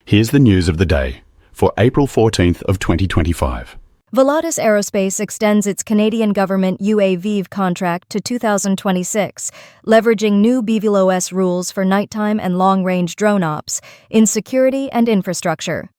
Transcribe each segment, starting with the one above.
Here's the news of the day for April 14th of 2025. Volatus Aerospace extends its Canadian government UAV contract to 2026, leveraging new BVLOS rules for nighttime and long-range drone ops in security and infrastructure.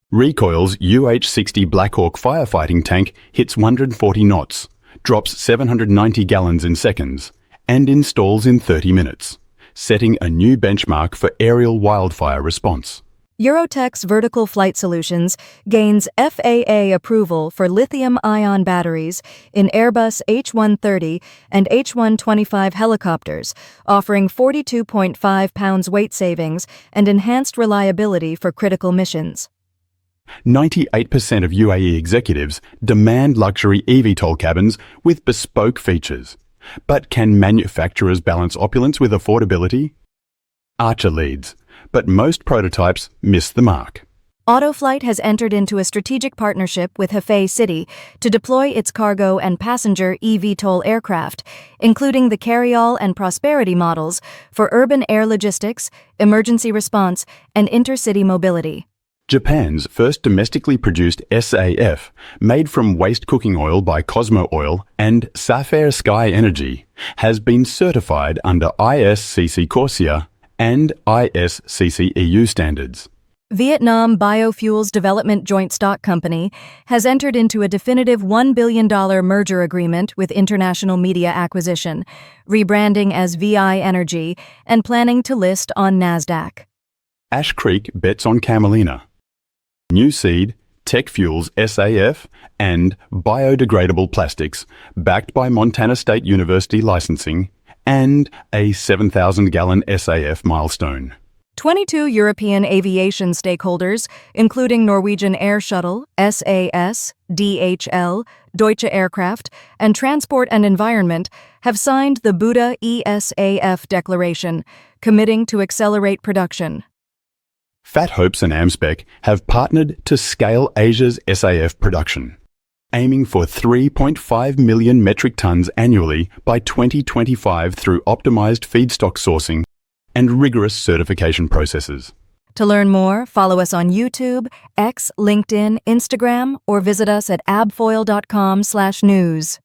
Recoil's UH-60 Black Hawk firefighting tank hits 140 knots, drops 790 gallons in seconds, and installs in 30 minutes, setting a new benchmark for aerial wildfire response. Eurotech's Vertical Flight Solutions gains FAA approval for lithium-ion batteries in Airbus H130 and H125 helicopters, offering 42.5 pounds weight savings and enhanced reliability for critical missions. 98% of UAE executives demand luxury eVTOL cabins with bespoke features. But can manufacturers balance opulence with affordability? Archer leads, but most prototypes miss the mark. Autoflight has entered into a strategic partnership with Hefei City to deploy its cargo and passenger eVTOL aircraft, including the Carryall and Prosperity models, for urban air logistics, emergency response, and intercity mobility. Japan's first domestically produced SAF, made from waste cooking oil by Cosmo Oil and Sapphire Sky Energy, has been certified under ISCC Corsia and ISCC EU standards. Vietnam Biofuels Development Joint Stock Company has entered into a definitive $1 billion merger agreement with International Media Acquisition, rebranding as VI Energy and planning to list on NASDAQ. Ash Creek bets on Camelina. New Seed, Tech Fuels SAF, and biodegradable plastics, backed by Montana State University licensing, and a 7,000-gallon SAF milestone. 22 European aviation stakeholders, including Norwegian Air Shuttle, SAS, DHL, Deutsche Aircraft, and Transport and Environment, have signed the Buda ESAF Declaration, committing to accelerate production. Fat Hopes and AmSpec have partnered to scale Asia's SAF production, aiming for 3.5 million metric tons annually by 2025 through optimized feedstock sourcing and rigorous certification processes. To learn more, follow us on YouTube, X, LinkedIn, Instagram, or visit us at avfoil.com/news.